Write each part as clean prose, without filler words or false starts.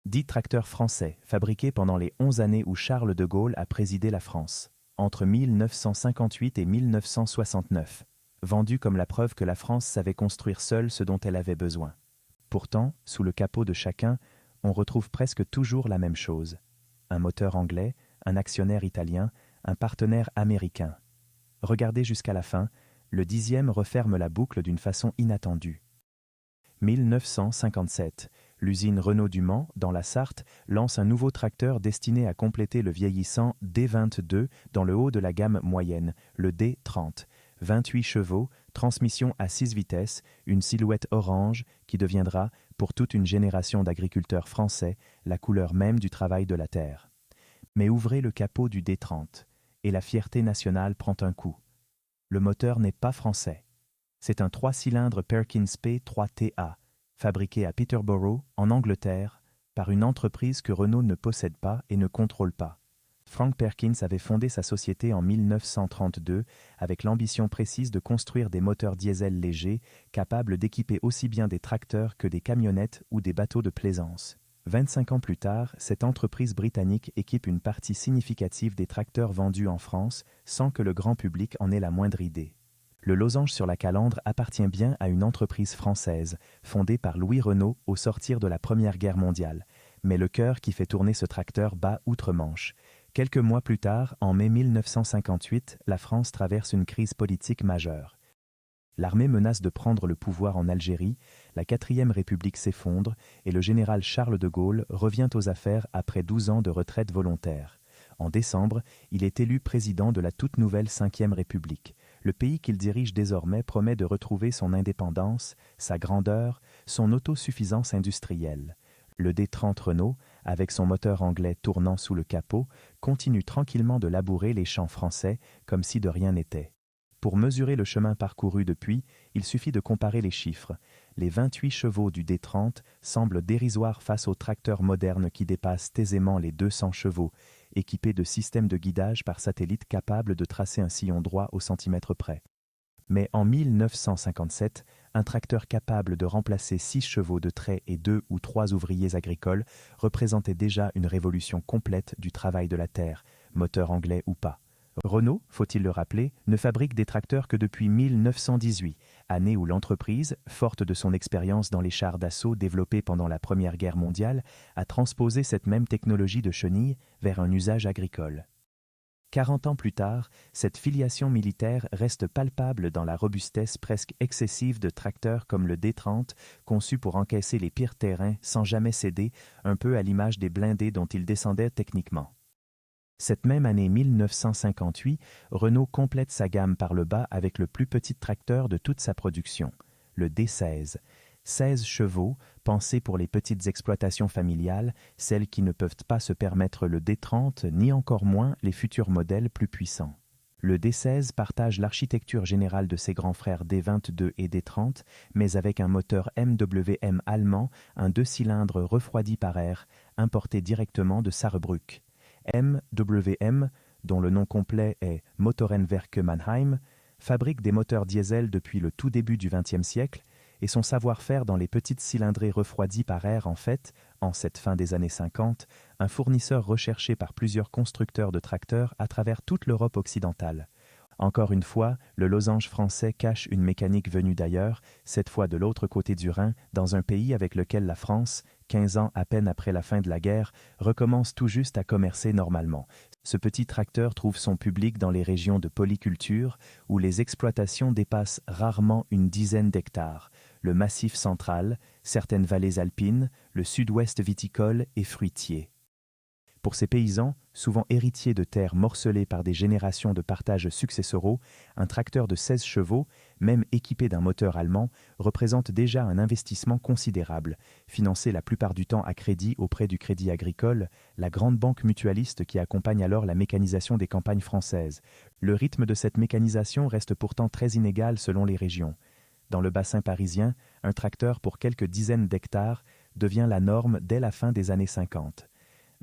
Dit tracteur français, fabriqué pendant les 11 années où Charles de Gaulle a présidé la France, entre 1958 et 1969, vendu comme la preuve que la France savait construire seule ce dont elle avait besoin. Pourtant, sous le capot de chacun, on retrouve presque toujours la même chose. Un moteur anglais, un actionnaire italien, un partenaire américain. Regardez jusqu'à la fin, le 10e referme la boucle d'une façon inattendue. 1957, l'usine Renault du Mans, dans la Sarthe, lance un nouveau tracteur destiné à compléter le vieillissant D22 dans le haut de la gamme moyenne, le D30. 28 chevaux, transmission à 6 vitesses, une silhouette orange qui deviendra, pour toute une génération d'agriculteurs français, la couleur même du travail de la terre. Mais ouvrez le capot du D30, et la fierté nationale prend un coup. Le moteur n'est pas français. C'est un 3 cylindres Perkins P3TA, fabriqué à Peterborough, en Angleterre, par une entreprise que Renault ne possède pas et ne contrôle pas. Frank Perkins avait fondé sa société en 1932 avec l'ambition précise de construire des moteurs diesel légers capables d'équiper aussi bien des tracteurs que des camionnettes ou des bateaux de plaisance. 25 ans plus tard, cette entreprise britannique équipe une partie significative des tracteurs vendus en France sans que le grand public en ait la moindre idée. Le losange sur la calandre appartient bien à une entreprise française, fondée par Louis Renault au sortir de la Première Guerre mondiale. Mais le cœur qui fait tourner ce tracteur bat outre-Manche. Quelques mois plus tard, en mai 1958, la France traverse une crise politique majeure. L'armée menace de prendre le pouvoir en Algérie, la 4e République s'effondre et le général Charles de Gaulle revient aux affaires après 12 ans de retraite volontaire. En décembre, il est élu président de la toute nouvelle 5e République. Le pays qu'il dirige désormais promet de retrouver son indépendance, sa grandeur, son autosuffisance industrielle. Le D30 Renault, avec son moteur anglais tournant sous le capot, continue tranquillement de labourer les champs français comme si de rien n'était. Pour mesurer le chemin parcouru depuis, il suffit de comparer les chiffres. Les 28 chevaux du D30 semblent dérisoires face aux tracteurs modernes qui dépassent aisément les 200 chevaux, équipés de systèmes de guidage par satellite capables de tracer un sillon droit au centimètre près. Mais en 1957, un tracteur capable de remplacer 6 chevaux de trait et 2 ou 3 ouvriers agricoles représentait déjà une révolution complète du travail de la terre, moteur anglais ou pas. Renault, faut-il le rappeler, ne fabrique des tracteurs que depuis 1918, année où l'entreprise, forte de son expérience dans les chars d'assaut développés pendant la Première Guerre mondiale, a transposé cette même technologie de chenille vers un usage agricole. 40 ans plus tard, cette filiation militaire reste palpable dans la robustesse presque excessive de tracteurs comme le D30, conçus pour encaisser les pires terrains sans jamais céder, un peu à l'image des blindés dont ils descendaient techniquement. Cette même année 1958, Renault complète sa gamme par le bas avec le plus petit tracteur de toute sa production, le D16. 16 chevaux, pensés pour les petites exploitations familiales, celles qui ne peuvent pas se permettre le D30, ni encore moins les futurs modèles plus puissants. Le D16 partage l'architecture générale de ses grands frères D22 et D30, mais avec un moteur MWM allemand, un 2 cylindres refroidi par air, importé directement de Saarbrück. MWM, dont le nom complet est Motorenwerke Mannheim, fabrique des moteurs diesel depuis le tout début du XXe siècle et son savoir-faire dans les petites cylindrées refroidies par air en fait, en cette fin des années 50, un fournisseur recherché par plusieurs constructeurs de tracteurs à travers toute l'Europe occidentale. Encore une fois, le losange français cache une mécanique venue d'ailleurs, cette fois de l'autre côté du Rhin, dans un pays avec lequel la France, 15 ans à peine après la fin de la guerre, recommence tout juste à commercer normalement. Ce petit tracteur trouve son public dans les régions de polyculture, où les exploitations dépassent rarement une dizaine d'hectares. Le Massif central, certaines vallées alpines, le sud-ouest viticole et fruitier. Pour ces paysans, souvent héritiers de terres morcelées par des générations de partages successoraux, un tracteur de 16 chevaux, même équipé d'un moteur allemand, représente déjà un investissement considérable, financé la plupart du temps à crédit auprès du Crédit Agricole, la grande banque mutualiste qui accompagne alors la mécanisation des campagnes françaises. Le rythme de cette mécanisation reste pourtant très inégal selon les régions. Dans le bassin parisien, un tracteur pour quelques dizaines d'hectares devient la norme dès la fin des années 50.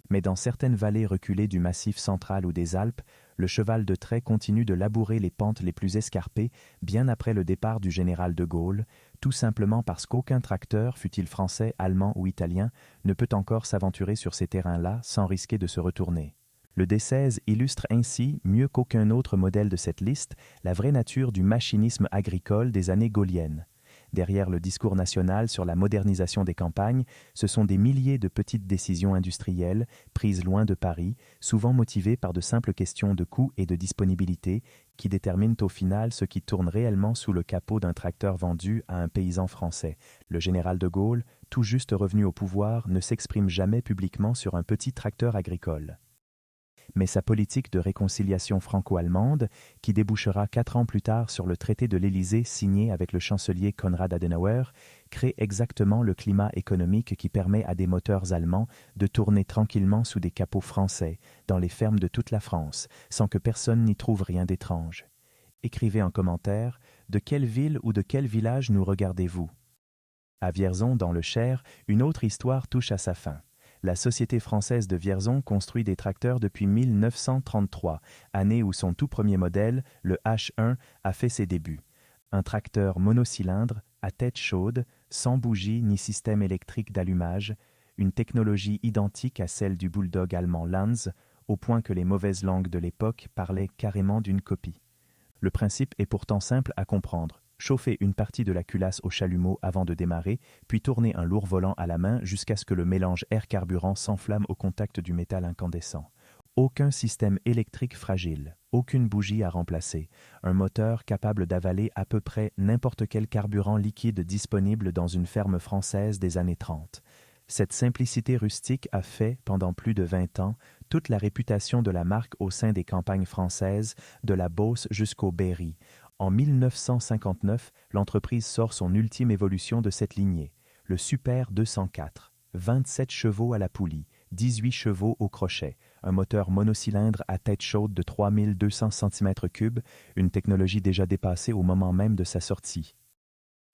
Mais dans certaines vallées reculées du Massif central ou des Alpes, Le cheval de trait continue de labourer les pentes les plus escarpées bien après le départ du général de Gaulle, tout simplement parce qu'aucun tracteur, fût-il français, allemand ou italien, ne peut encore s'aventurer sur ces terrains-là sans risquer de se retourner. Le D16 illustre ainsi, mieux qu'aucun autre modèle de cette liste, la vraie nature du machinisme agricole des années gaulliennes. Derrière le discours national sur la modernisation des campagnes, ce sont des milliers de petites décisions industrielles, prises loin de Paris, souvent motivées par de simples questions de coût et de disponibilité, qui déterminent au final ce qui tourne réellement sous le capot d'un tracteur vendu à un paysan français. Le général de Gaulle, tout juste revenu au pouvoir, ne s'exprime jamais publiquement sur un petit tracteur agricole. Mais sa politique de réconciliation franco-allemande, qui débouchera 4 ans plus tard sur le traité de l'Élysée signé avec le chancelier Konrad Adenauer, crée exactement le climat économique qui permet à des moteurs allemands de tourner tranquillement sous des capots français, dans les fermes de toute la France, sans que personne n'y trouve rien d'étrange. Écrivez en commentaire de quelle ville ou de quel village nous regardez-vous. À Vierzon, dans le Cher, une autre histoire touche à sa fin. La Société française de Vierzon construit des tracteurs depuis 1933, année où son tout premier modèle, le H1, a fait ses débuts. Un tracteur monocylindre, à tête chaude, sans bougie ni système électrique d'allumage, une technologie identique à celle du bulldog allemand Lanz, au point que les mauvaises langues de l'époque parlaient carrément d'une copie. Le principe est pourtant simple à comprendre. Chauffer une partie de la culasse au chalumeau avant de démarrer, puis tourner un lourd volant à la main jusqu'à ce que le mélange air-carburant s'enflamme au contact du métal incandescent. Aucun système électrique fragile, aucune bougie à remplacer, un moteur capable d'avaler à peu près n'importe quel carburant liquide disponible dans une ferme française des années 30. Cette simplicité rustique a fait, pendant plus de 20 ans, toute la réputation de la marque au sein des campagnes françaises, de la Beauce jusqu'au Berry. En 1959, l'entreprise sort son ultime évolution de cette lignée, le Super 204, 27 chevaux à la poulie, 18 chevaux au crochet, un moteur monocylindre à tête chaude de 3200 cm3, une technologie déjà dépassée au moment même de sa sortie.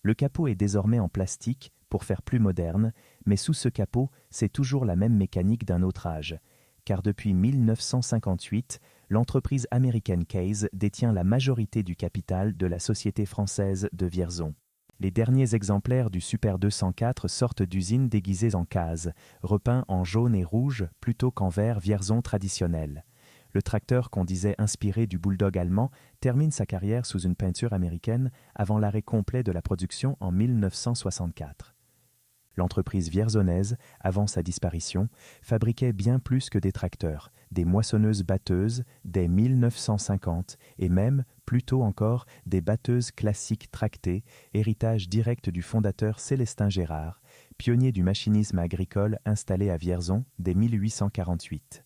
Le capot est désormais en plastique pour faire plus moderne, mais sous ce capot, c'est toujours la même mécanique d'un autre âge, car depuis 1958, l'entreprise américaine Case détient la majorité du capital de la société française de Vierzon. Les derniers exemplaires du Super 204 sortent d'usines déguisées en Case, repeints en jaune et rouge plutôt qu'en vert Vierzon traditionnel. Le tracteur qu'on disait inspiré du bulldog allemand termine sa carrière sous une peinture américaine avant l'arrêt complet de la production en 1964. L'entreprise vierzonnaise, avant sa disparition, fabriquait bien plus que des tracteurs, des moissonneuses-batteuses dès 1950 et même, plus tôt encore, des batteuses classiques tractées, héritage direct du fondateur Célestin Gérard, pionnier du machinisme agricole installé à Vierzon dès 1848.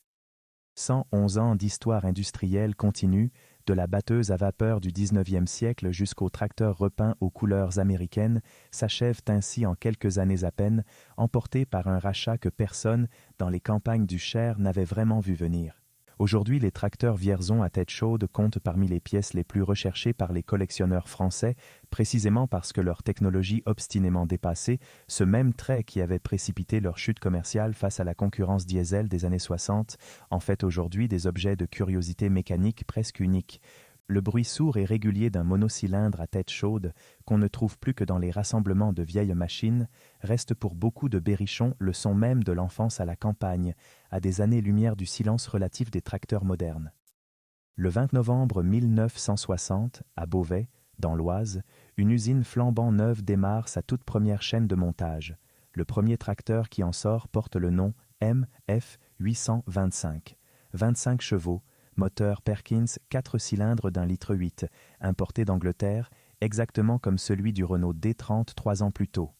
111 ans d'histoire industrielle continue, de la batteuse à vapeur du XIXe siècle jusqu'au tracteur repeint aux couleurs américaines, s'achèvent ainsi en quelques années à peine, emportés par un rachat que personne, dans les campagnes du Cher, n'avait vraiment vu venir. Aujourd'hui, les tracteurs Vierzon à tête chaude comptent parmi les pièces les plus recherchées par les collectionneurs français, précisément parce que leur technologie obstinément dépassée, ce même trait qui avait précipité leur chute commerciale face à la concurrence diesel des années 60, en fait aujourd'hui des objets de curiosité mécanique presque uniques. Le bruit sourd et régulier d'un monocylindre à tête chaude, qu'on ne trouve plus que dans les rassemblements de vieilles machines, reste pour beaucoup de berrichons le son même de l'enfance à la campagne, à des années-lumière du silence relatif des tracteurs modernes. Le 20 novembre 1960, à Beauvais, dans l'Oise, une usine flambant neuve démarre sa toute première chaîne de montage. Le premier tracteur qui en sort porte le nom MF 825, 25 chevaux, moteur Perkins 4 cylindres d'1,8 litre, importé d'Angleterre, exactement comme celui du Renault D30 3 ans plus tôt.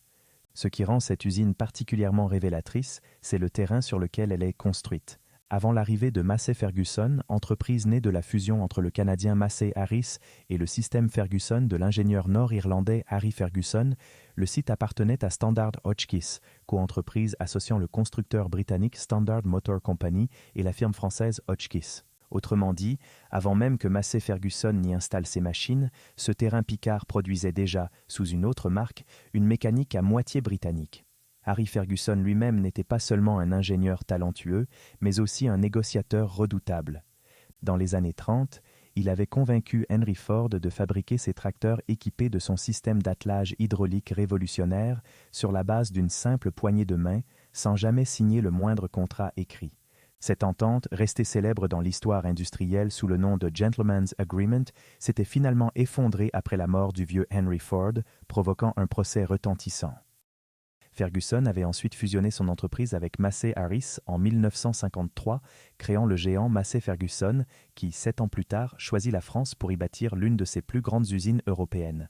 Ce qui rend cette usine particulièrement révélatrice, c'est le terrain sur lequel elle est construite. Avant l'arrivée de Massey Ferguson, entreprise née de la fusion entre le Canadien Massey Harris et le système Ferguson de l'ingénieur nord-irlandais Harry Ferguson, le site appartenait à Standard Hotchkiss, coentreprise associant le constructeur britannique Standard Motor Company et la firme française Hotchkiss. Autrement dit, avant même que Massey Ferguson n'y installe ses machines, ce terrain Picard produisait déjà, sous une autre marque, une mécanique à moitié britannique. Harry Ferguson lui-même n'était pas seulement un ingénieur talentueux, mais aussi un négociateur redoutable. Dans les années 30, il avait convaincu Henry Ford de fabriquer ses tracteurs équipés de son système d'attelage hydraulique révolutionnaire sur la base d'une simple poignée de main, sans jamais signer le moindre contrat écrit. Cette entente, restée célèbre dans l'histoire industrielle sous le nom de Gentleman's Agreement, s'était finalement effondrée après la mort du vieux Henry Ford, provoquant un procès retentissant. Ferguson avait ensuite fusionné son entreprise avec Massey Harris en 1953, créant le géant Massey Ferguson, qui, 7 ans plus tard, choisit la France pour y bâtir l'une de ses plus grandes usines européennes.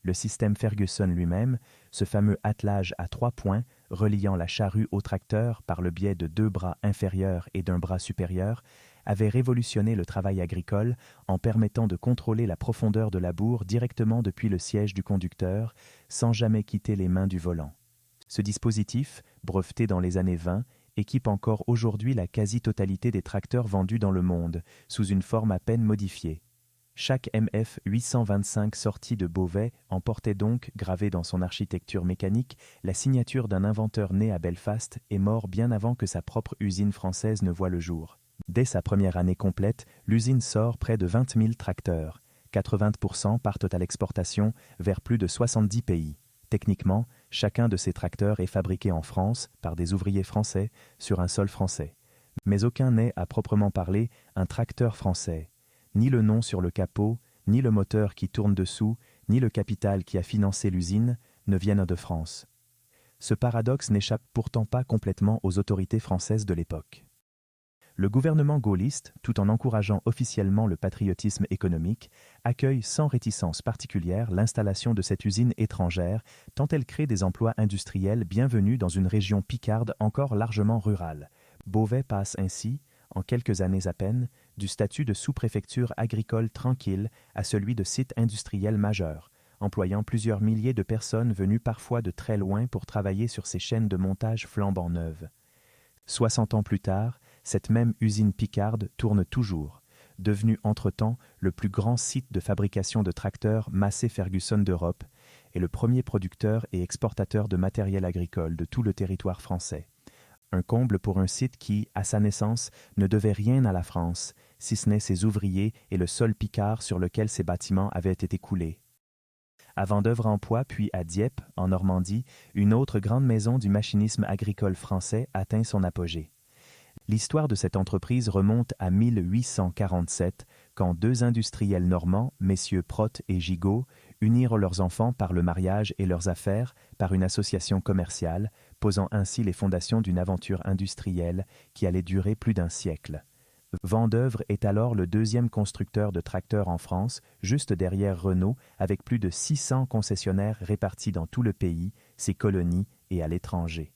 Le système Ferguson lui-même, ce fameux attelage à 3 points, reliant la charrue au tracteur par le biais de 2 bras inférieurs et d'un bras supérieur, avait révolutionné le travail agricole en permettant de contrôler la profondeur de labour directement depuis le siège du conducteur, sans jamais quitter les mains du volant. Ce dispositif, breveté dans les années 20, équipe encore aujourd'hui la quasi-totalité des tracteurs vendus dans le monde, sous une forme à peine modifiée. Chaque MF 825 sorti de Beauvais emportait donc, gravé dans son architecture mécanique, la signature d'un inventeur né à Belfast et mort bien avant que sa propre usine française ne voie le jour. Dès sa première année complète, l'usine sort près de 20 000 tracteurs. 80% partent à l'exportation vers plus de 70 pays. Techniquement, chacun de ces tracteurs est fabriqué en France par des ouvriers français sur un sol français. Mais aucun n'est, à proprement parler, un tracteur français. Ni le nom sur le capot, ni le moteur qui tourne dessous, ni le capital qui a financé l'usine ne viennent de France. Ce paradoxe n'échappe pourtant pas complètement aux autorités françaises de l'époque. Le gouvernement gaulliste, tout en encourageant officiellement le patriotisme économique, accueille sans réticence particulière l'installation de cette usine étrangère, tant elle crée des emplois industriels bienvenus dans une région picarde encore largement rurale. Beauvais passe ainsi, en quelques années à peine, du statut de sous-préfecture agricole tranquille à celui de site industriel majeur, employant plusieurs milliers de personnes venues parfois de très loin pour travailler sur ces chaînes de montage flambant neuves. 60 ans plus tard, cette même usine picarde tourne toujours, devenue entre-temps le plus grand site de fabrication de tracteurs Massey Ferguson d'Europe et le premier producteur et exportateur de matériel agricole de tout le territoire français. Un comble pour un site qui, à sa naissance, ne devait rien à la France, si ce n'est ses ouvriers et le sol picard sur lequel ses bâtiments avaient été coulés. À Vendeuvre-en-Poix, puis à Dieppe, en Normandie, une autre grande maison du machinisme agricole français atteint son apogée. L'histoire de cette entreprise remonte à 1847, quand 2 industriels normands, messieurs Protte et Gigot, unirent leurs enfants par le mariage et leurs affaires par une association commerciale, posant ainsi les fondations d'une aventure industrielle qui allait durer plus d'1 siècle. Vendeuvre est alors le 2e constructeur de tracteurs en France, juste derrière Renault, avec plus de 600 concessionnaires répartis dans tout le pays, ses colonies et à l'étranger.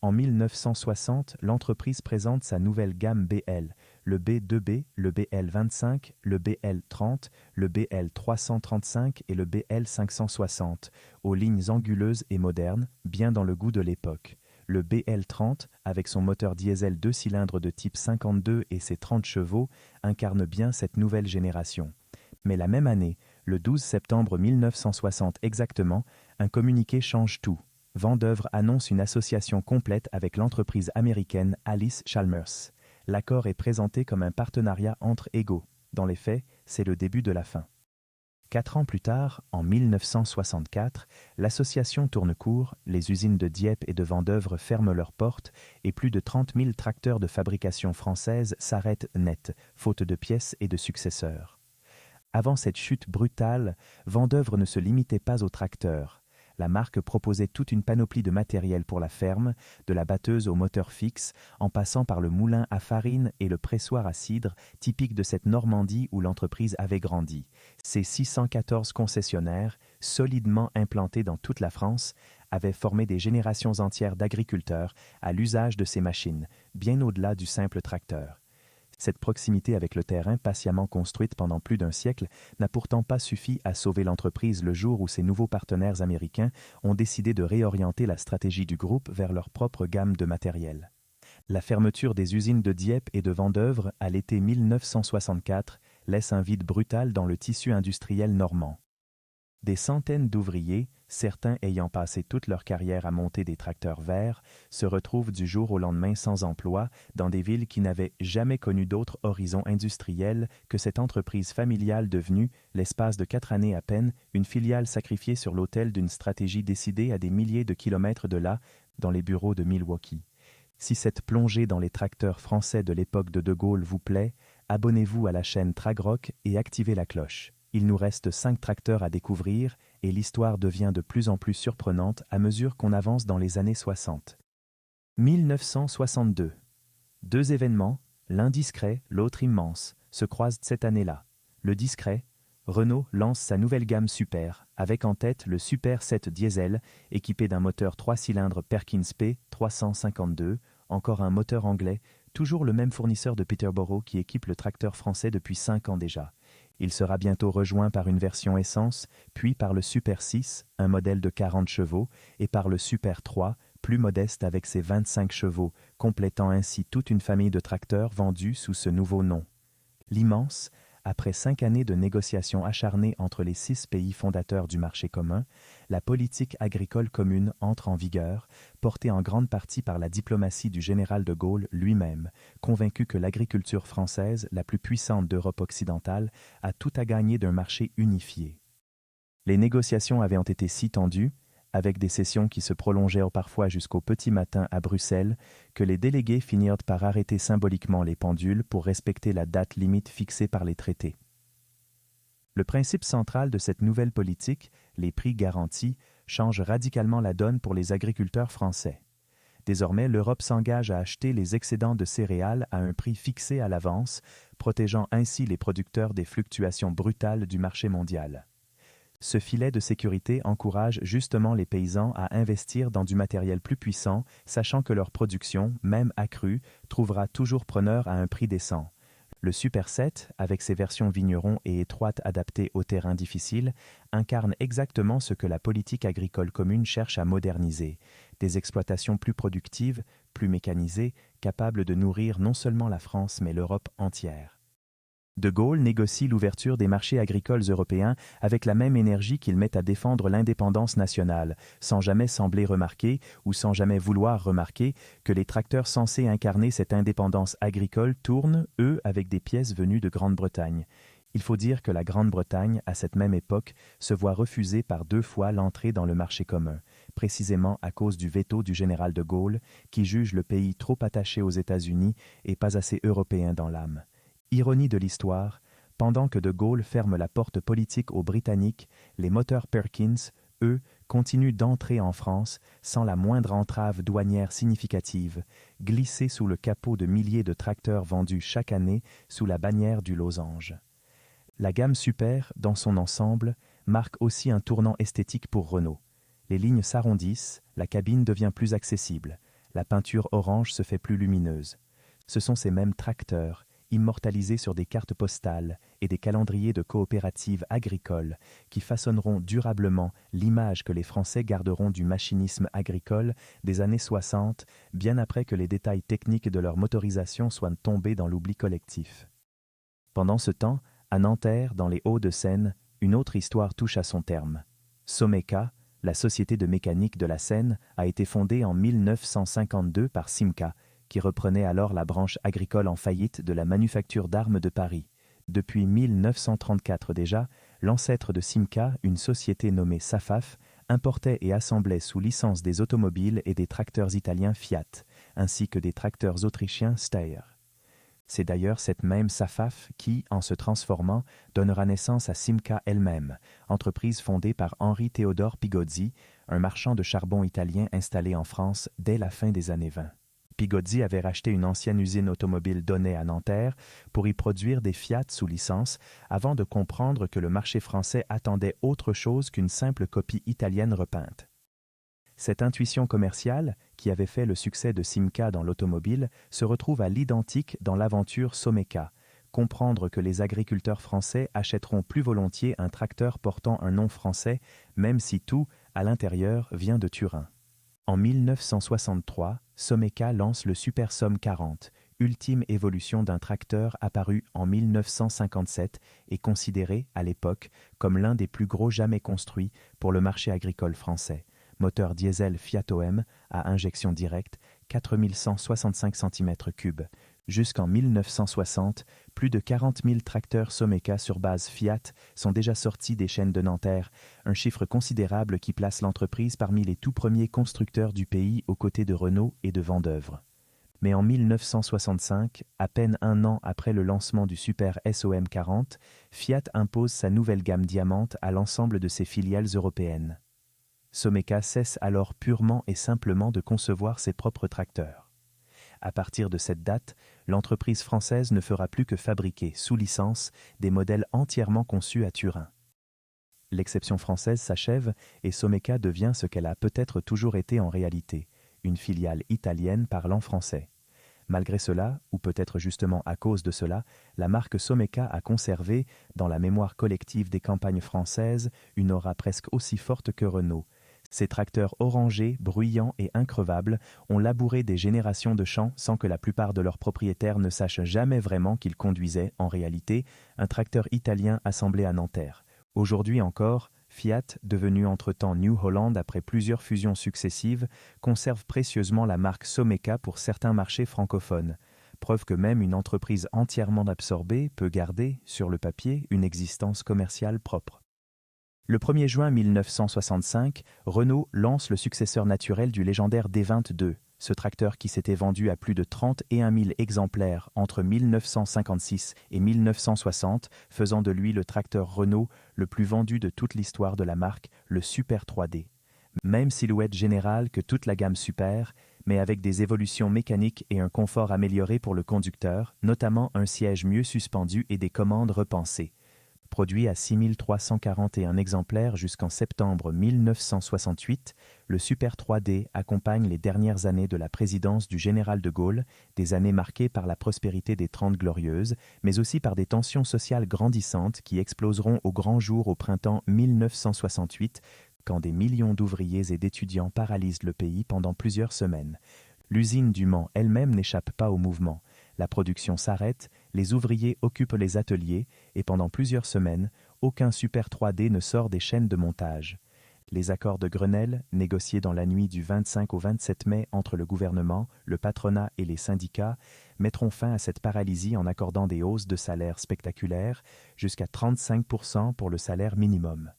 En 1960, l'entreprise présente sa nouvelle gamme BL, le B2B, le BL25, le BL30, le BL335 et le BL560, aux lignes anguleuses et modernes, bien dans le goût de l'époque. Le BL30, avec son moteur diesel 2 cylindres de type 52 et ses 30 chevaux, incarne bien cette nouvelle génération. Mais la même année, le 12 septembre 1960 exactement, un communiqué change tout. Vendeuvre annonce une association complète avec l'entreprise américaine Allis-Chalmers. L'accord est présenté comme un partenariat entre égaux. Dans les faits, c'est le début de la fin. 4 ans plus tard, en 1964, l'association tourne court, les usines de Dieppe et de Vendeuvre ferment leurs portes et plus de 30 000 tracteurs de fabrication française s'arrêtent net, faute de pièces et de successeurs. Avant cette chute brutale, Vendeuvre ne se limitait pas aux tracteurs. La marque proposait toute une panoplie de matériel pour la ferme, de la batteuse au moteur fixe, en passant par le moulin à farine et le pressoir à cidre, typique de cette Normandie où l'entreprise avait grandi. Ces 614 concessionnaires, solidement implantés dans toute la France, avaient formé des générations entières d'agriculteurs à l'usage de ces machines, bien au-delà du simple tracteur. Cette proximité avec le terrain, patiemment construite pendant plus d'1 siècle, n'a pourtant pas suffi à sauver l'entreprise le jour où ses nouveaux partenaires américains ont décidé de réorienter la stratégie du groupe vers leur propre gamme de matériel. La fermeture des usines de Dieppe et de Vendeuvre à l'été 1964 laisse un vide brutal dans le tissu industriel normand. Des centaines d'ouvriers, certains ayant passé toute leur carrière à monter des tracteurs verts, se retrouvent du jour au lendemain sans emploi dans des villes qui n'avaient jamais connu d'autre horizon industriel que cette entreprise familiale devenue, l'espace de 4 années à peine, une filiale sacrifiée sur l'autel d'une stratégie décidée à des milliers de kilomètres de là, dans les bureaux de Milwaukee. Si cette plongée dans les tracteurs français de l'époque de De Gaulle vous plaît, abonnez-vous à la chaîne Tragrock et activez la cloche. Il nous reste 5 tracteurs à découvrir et l'histoire devient de plus en plus surprenante à mesure qu'on avance dans les années 60. 1962. 2 événements, l'un discret, l'autre immense, se croisent cette année-là. Le discret, Renault lance sa nouvelle gamme Super, avec en tête le Super 7 diesel, équipé d'un moteur 3 cylindres Perkins P352, encore un moteur anglais, toujours le même fournisseur de Peterborough qui équipe le tracteur français depuis 5 ans déjà. Il sera bientôt rejoint par une version essence, puis par le Super 6, un modèle de 40 chevaux, et par le Super 3, plus modeste avec ses 25 chevaux, complétant ainsi toute une famille de tracteurs vendus sous ce nouveau nom. L'immense, après 5 années de négociations acharnées entre les 6 pays fondateurs du marché commun, la politique agricole commune entre en vigueur, portée en grande partie par la diplomatie du général de Gaulle lui-même, convaincu que l'agriculture française, la plus puissante d'Europe occidentale, a tout à gagner d'un marché unifié. Les négociations avaient été si tendues, avec des sessions qui se prolongèrent parfois jusqu'au petit matin à Bruxelles, que les délégués finirent par arrêter symboliquement les pendules pour respecter la date limite fixée par les traités. Le principe central de cette nouvelle politique, les prix garantis, change radicalement la donne pour les agriculteurs français. Désormais, l'Europe s'engage à acheter les excédents de céréales à un prix fixé à l'avance, protégeant ainsi les producteurs des fluctuations brutales du marché mondial. Ce filet de sécurité encourage justement les paysans à investir dans du matériel plus puissant, sachant que leur production, même accrue, trouvera toujours preneur à un prix décent. Le Super 7, avec ses versions vignerons et étroites adaptées aux terrains difficiles, incarne exactement ce que la politique agricole commune cherche à moderniser. Des exploitations plus productives, plus mécanisées, capables de nourrir non seulement la France mais l'Europe entière. De Gaulle négocie l'ouverture des marchés agricoles européens avec la même énergie qu'il met à défendre l'indépendance nationale, sans jamais sembler remarquer, ou sans jamais vouloir remarquer, que les tracteurs censés incarner cette indépendance agricole tournent, eux, avec des pièces venues de Grande-Bretagne. Il faut dire que la Grande-Bretagne, à cette même époque, se voit refuser par 2 fois l'entrée dans le marché commun, précisément à cause du veto du général de Gaulle, qui juge le pays trop attaché aux États-Unis et pas assez européen dans l'âme. Ironie de l'histoire, pendant que de Gaulle ferme la porte politique aux Britanniques, les moteurs Perkins, eux, continuent d'entrer en France sans la moindre entrave douanière significative, glissés sous le capot de milliers de tracteurs vendus chaque année sous la bannière du losange. La gamme Super, dans son ensemble, marque aussi un tournant esthétique pour Renault. Les lignes s'arrondissent, la cabine devient plus accessible, la peinture orange se fait plus lumineuse. Ce sont ces mêmes tracteurs, immortalisés sur des cartes postales et des calendriers de coopératives agricoles qui façonneront durablement l'image que les Français garderont du machinisme agricole des années 60, bien après que les détails techniques de leur motorisation soient tombés dans l'oubli collectif. Pendant ce temps, à Nanterre, dans les Hauts-de-Seine, une autre histoire touche à son terme. Someka, la société de mécanique de la Seine, a été fondée en 1952 par Simca, qui reprenait alors la branche agricole en faillite de la manufacture d'armes de Paris. Depuis 1934 déjà, l'ancêtre de Simca, une société nommée Safaf, importait et assemblait sous licence des automobiles et des tracteurs italiens Fiat, ainsi que des tracteurs autrichiens Steyr. C'est d'ailleurs cette même Safaf qui, en se transformant, donnera naissance à Simca elle-même, entreprise fondée par Henri Théodore Pigozzi, un marchand de charbon italien installé en France dès la fin des années 20. Pigozzi avait racheté une ancienne usine automobile donnée à Nanterre pour y produire des Fiat sous licence avant de comprendre que le marché français attendait autre chose qu'une simple copie italienne repeinte. Cette intuition commerciale, qui avait fait le succès de Simca dans l'automobile, se retrouve à l'identique dans l'aventure Someka, comprendre que les agriculteurs français achèteront plus volontiers un tracteur portant un nom français, même si tout, à l'intérieur, vient de Turin. En 1963, Someka lance le Super Somme 40, ultime évolution d'un tracteur apparu en 1957 et considéré, à l'époque, comme l'un des plus gros jamais construits pour le marché agricole français. Moteur diesel Fiat OM à injection directe, 4165 cm3. Jusqu'en 1960, plus de 40 000 tracteurs Someca sur base Fiat sont déjà sortis des chaînes de Nanterre, un chiffre considérable qui place l'entreprise parmi les tout premiers constructeurs du pays aux côtés de Renault et de Vendeuvre. Mais en 1965, à peine un an après le lancement du Super SOM 40, Fiat impose sa nouvelle gamme Diamante à l'ensemble de ses filiales européennes. Someca cesse alors purement et simplement de concevoir ses propres tracteurs. À partir de cette date, l'entreprise française ne fera plus que fabriquer, sous licence, des modèles entièrement conçus à Turin. L'exception française s'achève et Someca devient ce qu'elle a peut-être toujours été en réalité, une filiale italienne parlant français. Malgré cela, ou peut-être justement à cause de cela, la marque Someca a conservé, dans la mémoire collective des campagnes françaises, une aura presque aussi forte que Renault. Ces tracteurs orangés, bruyants et increvables ont labouré des générations de champs sans que la plupart de leurs propriétaires ne sachent jamais vraiment qu'ils conduisaient, en réalité, un tracteur italien assemblé à Nanterre. Aujourd'hui encore, Fiat, devenu entre-temps New Holland après plusieurs fusions successives, conserve précieusement la marque Someca pour certains marchés francophones. Preuve que même une entreprise entièrement absorbée peut garder, sur le papier, une existence commerciale propre. Le 1er juin 1965, Renault lance le successeur naturel du légendaire D22, ce tracteur qui s'était vendu à plus de 31 000 exemplaires entre 1956 et 1960, faisant de lui le tracteur Renault le plus vendu de toute l'histoire de la marque, le Super 3D. Même silhouette générale que toute la gamme Super, mais avec des évolutions mécaniques et un confort amélioré pour le conducteur, notamment un siège mieux suspendu et des commandes repensées. Produit à 6 341 exemplaires jusqu'en septembre 1968, le Super 3D accompagne les dernières années de la présidence du général de Gaulle, des années marquées par la prospérité des Trente Glorieuses, mais aussi par des tensions sociales grandissantes qui exploseront au grand jour au printemps 1968, quand des millions d'ouvriers et d'étudiants paralysent le pays pendant plusieurs semaines. L'usine du Mans elle-même n'échappe pas au mouvement. La production s'arrête, les ouvriers occupent les ateliers et pendant plusieurs semaines, aucun Super 3D ne sort des chaînes de montage. Les accords de Grenelle, négociés dans la nuit du 25 au 27 mai entre le gouvernement, le patronat et les syndicats, mettront fin à cette paralysie en accordant des hausses de salaire spectaculaires, jusqu'à 35% pour le salaire minimum.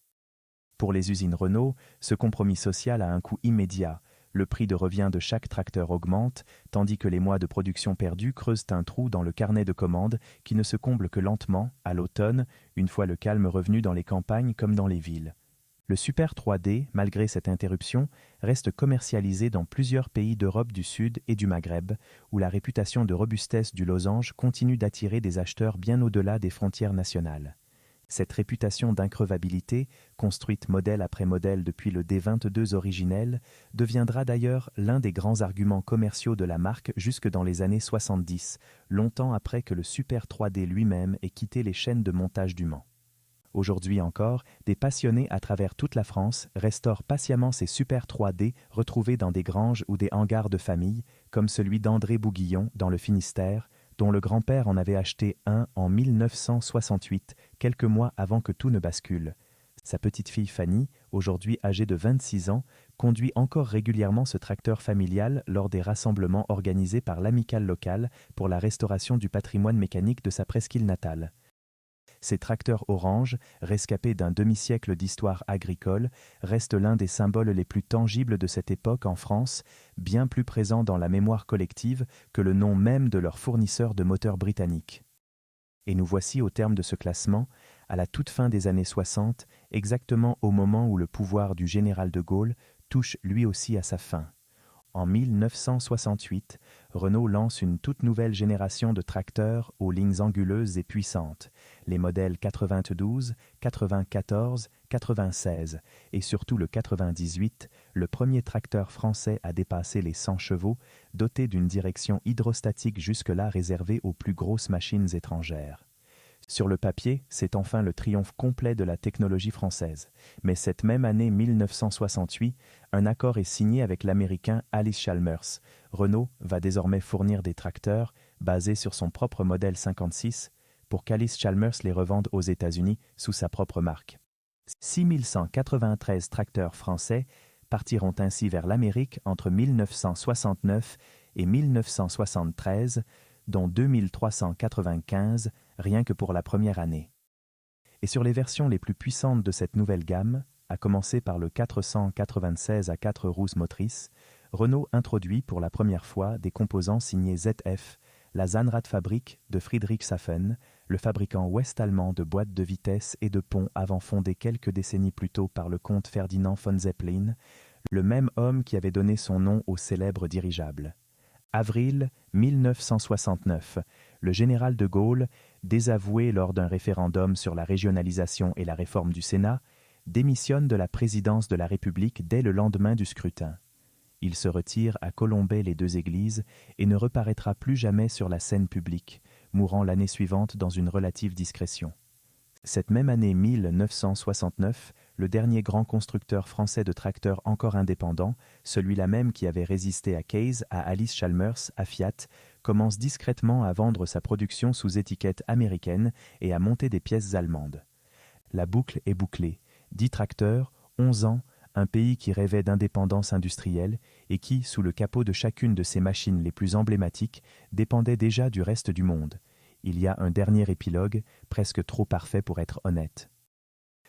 Pour les usines Renault, ce compromis social a un coût immédiat. Le prix de revient de chaque tracteur augmente, tandis que les mois de production perdus creusent un trou dans le carnet de commandes qui ne se comble que lentement, à l'automne, une fois le calme revenu dans les campagnes comme dans les villes. Le Super 3D, malgré cette interruption, reste commercialisé dans plusieurs pays d'Europe du Sud et du Maghreb, où la réputation de robustesse du losange continue d'attirer des acheteurs bien au-delà des frontières nationales. Cette réputation d'increvabilité, construite modèle après modèle depuis le D22 originel, deviendra d'ailleurs l'un des grands arguments commerciaux de la marque jusque dans les années 70, longtemps après que le Super 3D lui-même ait quitté les chaînes de montage du Mans. Aujourd'hui encore, des passionnés à travers toute la France restaurent patiemment ces Super 3D retrouvés dans des granges ou des hangars de famille, comme celui d'André Bouguillon dans le Finistère, dont le grand-père en avait acheté un en 1968, quelques mois avant que tout ne bascule. Sa petite-fille Fanny, aujourd'hui âgée de 26 ans, conduit encore régulièrement ce tracteur familial lors des rassemblements organisés par l'amicale locale pour la restauration du patrimoine mécanique de sa presqu'île natale. Ces tracteurs orange, rescapés d'un demi-siècle d'histoire agricole, restent l'un des symboles les plus tangibles de cette époque en France, bien plus présent dans la mémoire collective que le nom même de leur fournisseur de moteurs britanniques. Et nous voici au terme de ce classement, à la toute fin des années 60, exactement au moment où le pouvoir du général de Gaulle touche lui aussi à sa fin. En 1968, Renault lance une toute nouvelle génération de tracteurs aux lignes anguleuses et puissantes, les modèles 92, 94, 96 et surtout le 98, le premier tracteur français à dépasser les 100 chevaux, doté d'une direction hydrostatique jusque-là réservée aux plus grosses machines étrangères. Sur le papier, c'est enfin le triomphe complet de la technologie française. Mais cette même année 1968, un accord est signé avec l'américain Alice Chalmers. Renault va désormais fournir des tracteurs basés sur son propre modèle 56, pour qu'Allis-Chalmers les revende aux États-Unis sous sa propre marque. 6193 tracteurs français partiront ainsi vers l'Amérique entre 1969 et 1973, dont 2395 rien que pour la première année. Et sur les versions les plus puissantes de cette nouvelle gamme, à commencer par le 496 à 4 roues motrices, Renault introduit pour la première fois des composants signés ZF, la Zahnradfabrik de Friedrichshafen, le fabricant ouest-allemand de boîtes de vitesse et de ponts avant fondé quelques décennies plus tôt par le comte Ferdinand von Zeppelin, le même homme qui avait donné son nom au célèbre dirigeable. Avril 1969, le général de Gaulle, désavoué lors d'un référendum sur la régionalisation et la réforme du Sénat, démissionne de la présidence de la République dès le lendemain du scrutin. Il se retire à Colombey-les-Deux-Églises et ne reparaîtra plus jamais sur la scène publique, mourant l'année suivante dans une relative discrétion. Cette même année 1969, le dernier grand constructeur français de tracteurs encore indépendant, celui-là même qui avait résisté à Case, à Allis-Chalmers, à Fiat, commence discrètement à vendre sa production sous étiquette américaine et à monter des pièces allemandes. La boucle est bouclée. 10 tracteurs, 11 ans, un pays qui rêvait d'indépendance industrielle et qui, sous le capot de chacune de ses machines les plus emblématiques, dépendait déjà du reste du monde. Il y a un dernier épilogue, presque trop parfait pour être honnête.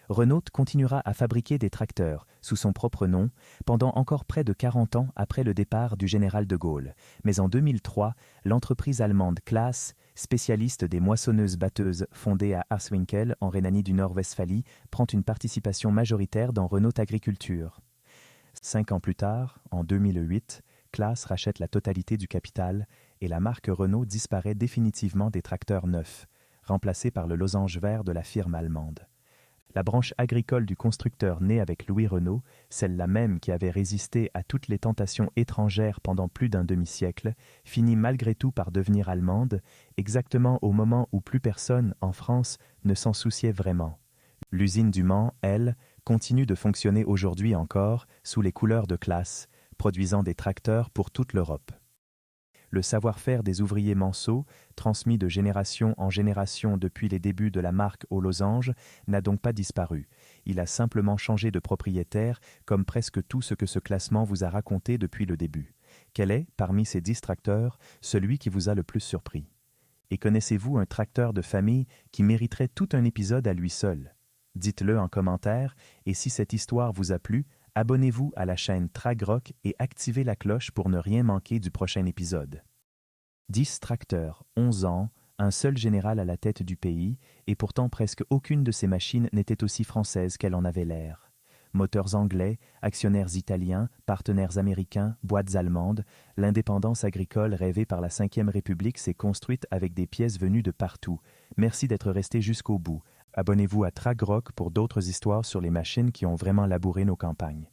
Renault continuera à fabriquer des tracteurs, sous son propre nom, pendant encore près de 40 ans après le départ du général de Gaulle. Mais en 2003, l'entreprise allemande Claas, spécialiste des moissonneuses-batteuses fondée à Harswinkel, en Rhénanie du Nord-Westphalie, prend une participation majoritaire dans Renault Agriculture. 5 ans plus tard, en 2008, Claas rachète la totalité du capital et la marque Renault disparaît définitivement des tracteurs neufs, remplacée par le losange vert de la firme allemande. La branche agricole du constructeur né avec Louis Renault, celle-là même qui avait résisté à toutes les tentations étrangères pendant plus d'un demi-siècle, finit malgré tout par devenir allemande, exactement au moment où plus personne, en France, ne s'en souciait vraiment. L'usine du Mans, elle, continue de fonctionner aujourd'hui encore sous les couleurs de Claas, produisant des tracteurs pour toute l'Europe. Le savoir-faire des ouvriers manceaux, transmis de génération en génération depuis les débuts de la marque aux losanges, n'a donc pas disparu. Il a simplement changé de propriétaire, comme presque tout ce que ce classement vous a raconté depuis le début. Quel est, parmi ces 10 tracteurs, celui qui vous a le plus surpris? Et connaissez-vous un tracteur de famille qui mériterait tout un épisode à lui seul? Dites-le en commentaire, et si cette histoire vous a plu, abonnez-vous à la chaîne Tragrock et activez la cloche pour ne rien manquer du prochain épisode. 10 tracteurs, 11 ans, un seul général à la tête du pays, et pourtant presque aucune de ces machines n'était aussi française qu'elle en avait l'air. Moteurs anglais, actionnaires italiens, partenaires américains, boîtes allemandes, l'indépendance agricole rêvée par la Ve République s'est construite avec des pièces venues de partout. Merci d'être resté jusqu'au bout. Abonnez-vous à Tragrock pour d'autres histoires sur les machines qui ont vraiment labouré nos campagnes.